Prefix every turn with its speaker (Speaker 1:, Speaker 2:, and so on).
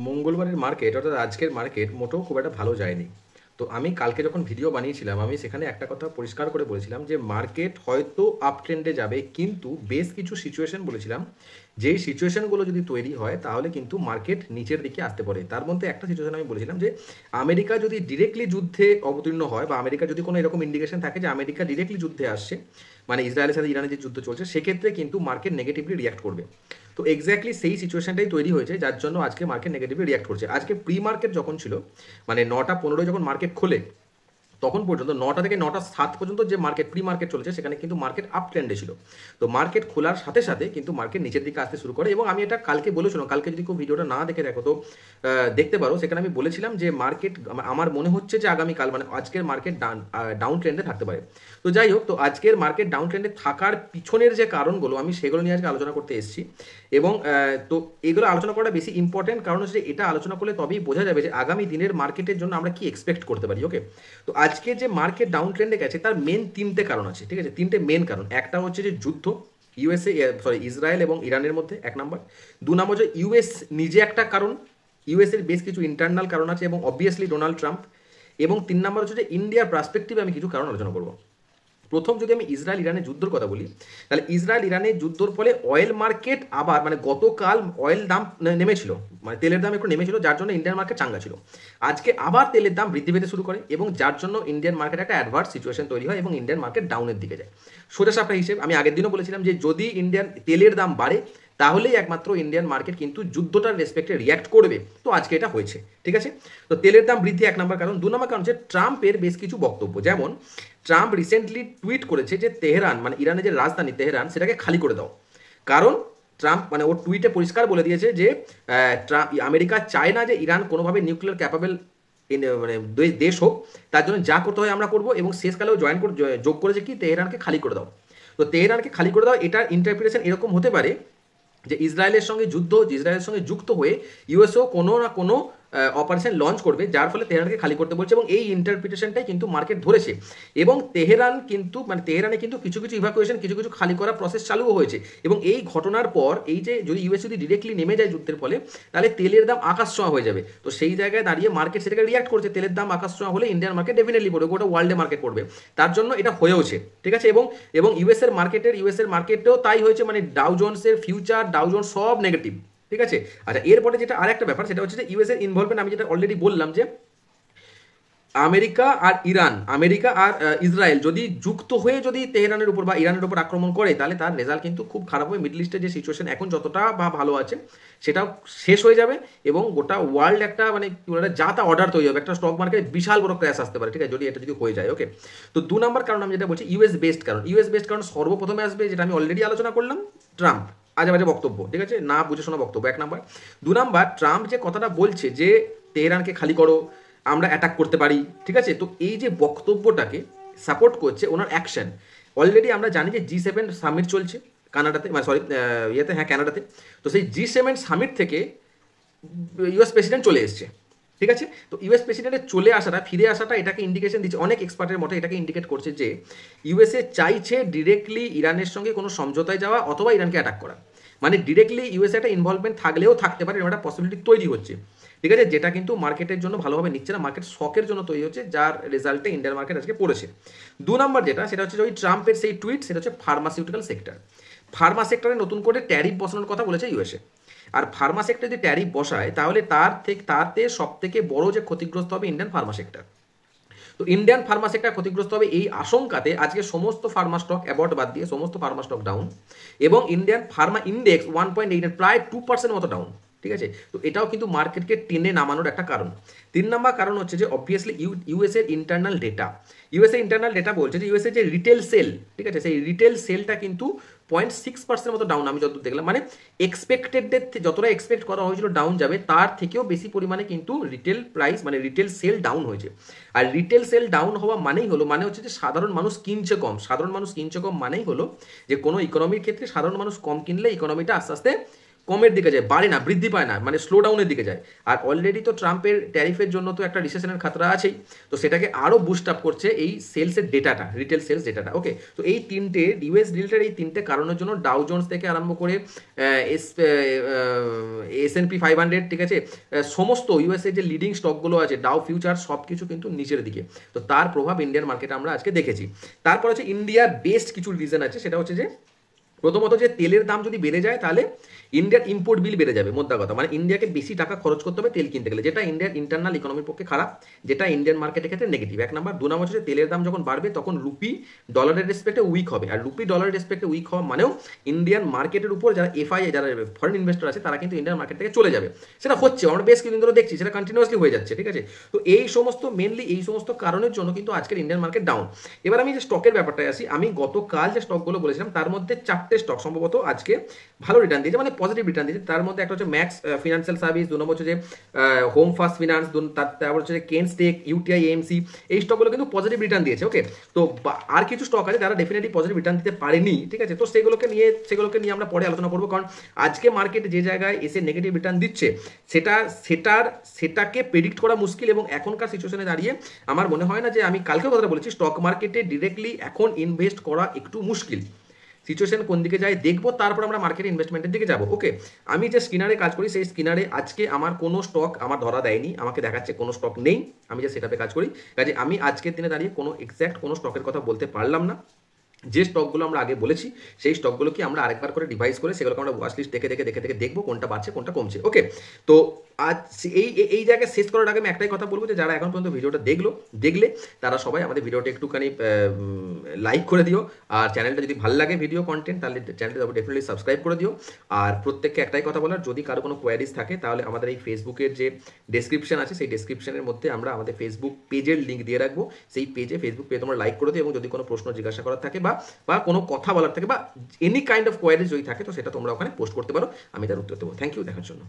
Speaker 1: মঙ্গলবারের মার্কেট অর্থাৎ আজকের মার্কেট মোটেও খুব একটা ভালো যায়নি। তো আমি কালকে যখন ভিডিও বানিয়েছিলাম আমি সেখানে একটা কথা পরিষ্কার করে বলেছিলাম যে মার্কেট হয়তো আপ ট্রেন্ডে যাবে, কিন্তু বেশ কিছু সিচুয়েশন বলেছিলাম যেই সিচুয়েশনগুলো যদি তৈরি হয় তাহলে কিন্তু মার্কেট নিচের দিকে আসতে পারে। তার মধ্যে একটা সিচুয়েশন আমি বলেছিলাম যে আমেরিকা যদি ডিরেক্টলি যুদ্ধে অবতীর্ণ হয় বা আমেরিকা যদি কোনো এরকম ইন্ডিকেশন থাকে যে আমেরিকা ডিরেক্টলি যুদ্ধে আসছে, মানে ইসরায়েলের সাথে ইরানের যে যুদ্ধ চলছে, সেক্ষেত্রে কিন্তু মার্কেট নেগেটিভলি রিয়াক্ট করবে। তো এক্স্যাক্টলি সেই সিচুয়েশনটাই তৈরি হয়েছে, যার জন্য আজকে মার্কেট নেগেটিভলি রিয়াক্ট করছে। আজকে প্রি মার্কেট যখন ছিল, মানে 9টা 15 যখন মার্কেট খোলে, তখন পর্যন্ত 9টা থেকে 9টা 7 পর্যন্ত যে মার্কেট প্রি মার্কেট চলেছে সেখানে কিন্তু মার্কেট আপ ট্রেন্ডে ছিল। তো মার্কেট খোলার সাথে সাথে কিন্তু মার্কেট নিচের দিকে আসতে শুরু করে, এবং আমি এটা কালকে বলেছিলাম, কালকে যদি কেউ ভিডিওটা না দেখে দেখো তো দেখতে পারো, সেখানে আমি বলেছিলাম যে মার্কেট আমার মনে হচ্ছে যে আগামীকাল মানে আজকের মার্কেট ডাউন ট্রেন্ডে থাকতে পারে। তো যাই হোক, তো আজকের মার্কেট ডাউন ট্রেন্ডে থাকার পিছনের যে কারণগুলো আমি সেগুলো নিয়ে আজকে আলোচনা করতে এসেছি। এবং তো এগুলো আলোচনা করাটা বেশি ইম্পর্টেন্ট, কারণ হচ্ছে এটা আলোচনা করলে তবেই বোঝা যাবে যে আগামী দিনের মার্কেটের জন্য আমরা কি এক্সপেক্ট করতে পারি। ওকে, তো আজকে যে মার্কেট ডাউন ট্রেন্ডে গেছে তার মেন 3টে কারণ আছে, ঠিক আছে? 3টে মেন কারণ। একটা হচ্ছে যে যুদ্ধ, ইসরায়েল এবং ইরানের মধ্যে, 1 নম্বর। 2 নম্বর যে ইউএস নিজে একটা কারণ, ইউএস এর বেশ কিছু ইন্টারনাল কারণ আছে, এবং অবভিয়াসলি ডোনাল্ড ট্রাম্প। এবং 3 নম্বর হচ্ছে যে ইন্ডিয়ার পার্সপেক্টিভে আমি কিছু কারণ আলোচনা করবো। প্রথম যদি আমি ইসরায়েল ইরানের যুদ্ধর কথা বলি, তাহলে ইসরায়েল ইরানের যুদ্ধর ফলে অয়েল মার্কেট আবার, মানে গতকাল অয়েল দাম নেমেছিল, মানে তেলের দাম একটু নেমেছিল, যার জন্য ইন্ডিয়ান মার্কেট চাঙ্গা ছিল। আজকে আবার তেলের দাম বৃদ্ধি পেতে শুরু করে, এবং যার জন্য ইন্ডিয়ান মার্কেট একটা অ্যাডভার্স সিচুয়েশন তৈরি হয় এবং ইন্ডিয়ান মার্কেট ডাউনের দিকে যায়। সোজা সাপটা হিসেব আমি আগের দিনও বলেছিলাম যে যদি ইন্ডিয়ান তেলের দাম বাড়ে তাহলেই একমাত্র ইন্ডিয়ান মার্কেট কিন্তু যুদ্ধটার রেসপেক্টে রিয়াক্ট করবে। তো আজকে এটা হয়েছে, ঠিক আছে? তো তেলের দাম বৃদ্ধি 1 নম্বর কারণ। 2 নম্বর কারণ হচ্ছে ট্রাম্পের বেশ কিছু বক্তব্য। যেমন ট্রাম্প রিসেন্টলি টুইট করেছে যে তেহরান, মানে ইরানের যে রাজধানী তেহরান, সেটাকে খালি করে দাও। কারণ ট্রাম্প মানে ওর টুইটে পরিষ্কার বলে দিয়েছে যে আমেরিকা চায় না যে ইরান কোনোভাবে নিউক্লিয়ার ক্যাপাবল মানে দেশ হোক, তার জন্য যা করতে হয় আমরা করবো। এবং শেষকালেও যোগ করেছে কি তেহরানকে খালি করে দাও। তো তেহরানকে খালি করে দাও, এটার ইন্টারপ্রিটেশন এরকম হতে পারে যে ইসরায়েলের সঙ্গে ইসরায়েলের সঙ্গে যুক্ত হয়ে ইউএসও কোনো না কোনো অপারেশন লঞ্চ করবে, যার ফলে তেহরানকে খালি করতে বলছে। এবং এই ইন্টারপ্রিটেশনটাই কিন্তু মার্কেট ধরেছে। এবং তেহরানে কিন্তু কিছু কিছু ইভাকুয়েশন, কিছু কিছু খালি করা প্রসেস চালুও হয়েছে। এবং এই ঘটনার পর এই যে যদি ইউএস যদি ডিরেক্টলি নেমে যায় যুদ্ধের ফলে, তাহলে তেলের দাম আকাশ ছোঁয়া হয়ে যাবে। তো সেই জায়গায় দাঁড়িয়ে মার্কেট সেটাকে রিয়াক্ট করছে। তেলের দাম আকাশ ছোঁয়া হলে ইন্ডিয়ান মার্কেট ডেফিনেটলি পড়বে, গোটা ওয়ার্ল্ডে মার্কেট পড়বে। তার জন্য এটা হয়েওছে, ঠিক আছে? এবং ইউএস এর মার্কেটেও তাই হয়েছে, মানে ডাউ জোন্সের ফিউচার, ডাউ জোন্স সব নেগেটিভ, ঠিক আছে? আচ্ছা, এরপরে যেটা আর একটা ব্যাপার, সেটা হচ্ছে যে ইউএস এর ইনভলভমেন্ট। আমি যেটা অলরেডি বললাম যে আমেরিকা আর ইসরায়েল যদি যুক্ত হয়ে যদি তেহরানের উপর বা ইরানের উপর আক্রমণ করে, তাহলে তার রেজাল্ট কিন্তু খুব খারাপ হবে। মিডল ইস্টের যে সিচুয়েশন এখন যতটা বা ভালো আছে সেটাও শেষ হয়ে যাবে, এবং গোটা ওয়ার্ল্ড একটা মানে যা তা অর্ডার তৈরি হবে, একটা স্টক মার্কেটে বিশাল বড় ক্র্যাশ আসতে পারে, ঠিক আছে, যদি হয়ে যায়। ওকে, তো 2 নম্বর কারণ আমি যেটা বলছি ইউএস বেসড কারণ সর্বপ্রথমে আসবে, যেটা আমি অলরেডি আলোচনা করলাম, ট্রাম্প আজে বাজে বক্তব্য, ঠিক আছে, না বুঝে শোনা বক্তব্য, 1 নম্বর। 2 নম্বর, ট্রাম্প যে কথাটা বলছে যে তেহরানকে খালি করো, আমরা অ্যাটাক করতে পারি, ঠিক আছে, তো এই যে বক্তব্যটাকে সাপোর্ট করছে ওনার অ্যাকশন। অলরেডি আমরা জানি যে G7 সামিট চলছে কানাডাতে, মানে সরি কানাডাতে। তো সেই G7 সামিট থেকে ইউএস প্রেসিডেন্ট চলে এসছে, ঠিক আছে? তো ইউএস প্রেসিডেন্টের ফিরে আসাটা এটাকে ইন্ডিকেশন দিচ্ছে, অনেক এক্সপার্টের মতে এটাকে ইন্ডিকেট করছে যে ইউএসএ চাইছে ডিরেক্টলি ইরানের সঙ্গে কোনো সমঝোতায় যাওয়া অথবা ইরানকে অ্যাটাক করা। মানে ডিরেক্টলি ইউএসএ একটা ইনভলভমেন্ট থাকলেও থাকতে পারে, এরকম একটা পসিবিলিটি তৈরি হচ্ছে, ঠিক আছে, যেটা কিন্তু মার্কেটের জন্য ভালোভাবে নিচ্ছে না, মার্কেট শকের জন্য তৈরি হচ্ছে, যার রেজাল্টে ইন্ডিয়ান মার্কেট আজকে পড়েছে। 2 নম্বর সেটা হচ্ছে ওই ট্রাম্পের সেই টুইট, সেটা হচ্ছে ফার্মাসিউটিক্যাল সেক্টর। ফার্মা সেক্টরে নতুন করে ট্যারিফ বসানোর কথা বলেছে ইউএসএ। আর ফার্মা সেক্টরে যদি ট্যারিফ বসায় তাহলে তাতে সব থেকে বড় যে ক্ষতিগ্রস্ত হবে ইন্ডিয়ান ফার্মা সেক্টর। তো ইন্ডিয়ান ফার্মা সেক্টর ক্ষতিগ্রস্ত হবে, এই আশঙ্কাতে আজকে সমস্ত ফার্মা স্টক অ্যাবর্ট বাদ দিয়ে সমস্ত ফার্মা স্টক ডাউন, এবং ইন্ডিয়ান ফার্মা ইন্ডেক্স 1.8 প্রায় 2% মতো ডাউন, ঠিক আছে? তো এটাও কিন্তু মার্কেটকে টেনে নামানোর একটা কারণ। 3 নম্বর কারণ হচ্ছে যে অবভিয়াসলি ইউএসএর ইন্টারনাল ডেটা বলছে যে ইউএসএ যে রিটেল সেল, ঠিক আছে, সেই রিটেল সেলটা কিন্তু 0.6% মতো ডাউন আমি যতদূর দেখলাম। মানে এক্সপেক্টেডদের যতটা এক্সপেক্ট করা হয়েছিল ডাউন যাবে, তার থেকেও বেশি পরিমাণে কিন্তু রিটেল প্রাইস মানে রিটেল সেল ডাউন হয়েছে। আর রিটেল সেল ডাউন হওয়া মানে হচ্ছে যে সাধারণ মানুষ কিনছে কম মানেই হলো যে কোনো ইকোনমির ক্ষেত্রে সাধারণ মানুষ কম কিনলে ইকোনমিটা আস্তে আস্তে কমের দিকে যায়, বাড়ে না, বৃদ্ধি পায় না, মানে স্লো ডাউনের দিকে যায়। আর অলরেডি তো ট্রাম্পের ট্যারিফের জন্য তো একটা রিসেশনের খাতরা আছেই, তো সেটাকে আরও বুস্ট আপ করছে এই সেলসের ডেটাটা, রিটেল সেলস ডেটাটা। ওকে, তো এই তিনটে ইউএস রিলেটেড এই তিনটে কারণের জন্য ডাউ জোন্স থেকে আরম্ভ করে S&P 500, ঠিক আছে, সমস্ত ইউএসএ যে লিডিং স্টকগুলো আছে, ডাউ ফিউচার, সব কিছু কিন্তু নিচের দিকে। তো তার প্রভাব ইন্ডিয়ান মার্কেটে আমরা আজকে দেখেছি। তারপর হচ্ছে ইন্ডিয়ার বেস্ট কিছু রিজন আছে, সেটা হচ্ছে যে প্রথমত যে তেলের দাম যদি বেড়ে যায় তাহলে ইন্ডিয়ার ইম্পোর্ট বিল বেড়ে যাবে, মোদ্দা কথা, মানে ইন্ডিয়াকে বেশি টাকা খরচ করতে হবে তেল কিনতে গেলে, যেটা ইন্ডিয়ার ইন্টারনাল ইকোনমির পক্ষে খারাপ, যেটা ইন্ডিয়ান মার্কেটের ক্ষেত্রে নেগেটিভ। এক নাম্বার। 2 নম্বর হচ্ছে তেলের দাম যখন বাড়বে তখন রুপি ডলারের রেসপেক্টে উইক হবে, আর রুপি ডলারের রেসপেক্টে উইক হওয়া মানেও ইন্ডিয়ান মার্কেটের উপর যারা এফআইআই, যারা ফরেন ইনভেস্টর আছে, তারা কিন্তু ইন্ডিয়ান মার্কেট থেকে চলে যাবে। সেটা হচ্ছে, আমরা বেশ কিছুদিন ধরে দেখছি, সেটা কন্টিনিউয়াসলি হয়ে যাচ্ছে, ঠিক আছে। তো এই সমস্ত মেনলি এই সমস্ত কারণের জন্য কিন্তু আজকের ইন্ডিয়ান মার্কেট ডাউন। এবার আমি যে স্টকের ব্যাপারটায় আসি, আমি গতকাল যে স্টকগুলো বলেছিলাম তার মধ্যে 4টে স্টক সম্ভবত আজকে ভালো রিটার্ন দিয়েছে, মানে পজিটিভ রিটার্ন দিয়েছে। তার মধ্যে একটা হচ্ছে ম্যাক্স ফিনান্সিয়াল সার্ভিস, 2 নম্বর হচ্ছে যে হোম ফার্স্ট ফিনান্স, তারপর হচ্ছে যে কেন স্টেক, ইউটিআই, এএমসি, এই স্টকগুলো কিন্তু পজিটিভ রিটার্ন দিয়েছে। ওকে, তো আর কিছু স্টক আছে যারা ডেফিনেটলি পজিটিভ রিটার্ন দিতে পারেনি, ঠিক আছে, তো সেগুলোকে নিয়ে আমরা পরে আলোচনা করবো, কারণ আজকে মার্কেটে যে জায়গায় এসে নেগেটিভ রিটার্ন দিচ্ছে সেটাকে প্রেডিক্ট করা মুশকিল, এবং এখনকার সিচুয়েশনে দাঁড়িয়ে আমার মনে হয় না যে, আমি কালকে কথাটা বলেছি, স্টক মার্কেটে ডিরেক্টলি এখন ইনভেস্ট করা একটু মুশকিল। সিচুয়েশন কোন দিকে যায় দেখবো, তারপর আমরা মার্কেট ইনভেস্টমেন্টের দিকে যাবো। ওকে, আমি যে স্ক্রিনারে কাজ করি, সেই স্ক্রিনারে আজকে আমার কোনো স্টক আমার ধরা দেয়নি, আমাকে দেখাচ্ছে কোনো স্টক নেই, আমি যে সেটাপে কাজ করি, কাজে আমি আজকের দিনে দাঁড়িয়ে কোনো এক্স্যাক্ট কোনো স্টকের কথা বলতে পারলাম না। যে স্টকগুলো আমরা আগে বলেছি সেই স্টকগুলোকে আমরা আরেকবার করে ডিভাইস করে সেগুলোকে আমরা ওয়াচ লিস্ট দেখে দেখবো কোনটা বাড়ছে কোনটা কমছে। ওকে, তো আজ এই জায়গায় শেষ করার আগে আমি একটাই কথা বলবো, যে যারা এখন পর্যন্ত ভিডিওটা দেখলে তারা সবাই আমাদের ভিডিওটা একটুখানি লাইক করে দিও, আর চ্যানেলটা যদি ভালো লাগে ভিডিও কন্টেন্ট, তাহলে চ্যানেলটা ডেফিনেটলি সাবস্ক্রাইব করে দিও। আর প্রত্যেককে একটাই কথা বলার, যদি কারো কোনো কোয়ারিজ থাকে তাহলে আমাদের এই ফেসবুকের যে ডেসক্রিপশন আছে, সেই ডেসক্রিপশনের মধ্যে আমরা আমাদের ফেসবুক পেজের লিঙ্ক দিয়ে রাখবো, সেই ফেসবুক পেজে তোমরা লাইক করে দিও, এবং যদি কোনো প্রশ্ন জিজ্ঞাসা করার থাকে বা কোনো কথা বলার থাকে বা এনি কাইন্ড অফ কোয়ারিজ যদি থাকে, তো সেটা তোমরা ওখানে পোস্ট করতে পারো, আমি তার উত্তর দেবো। থ্যাংক ইউ দেখার জন্য।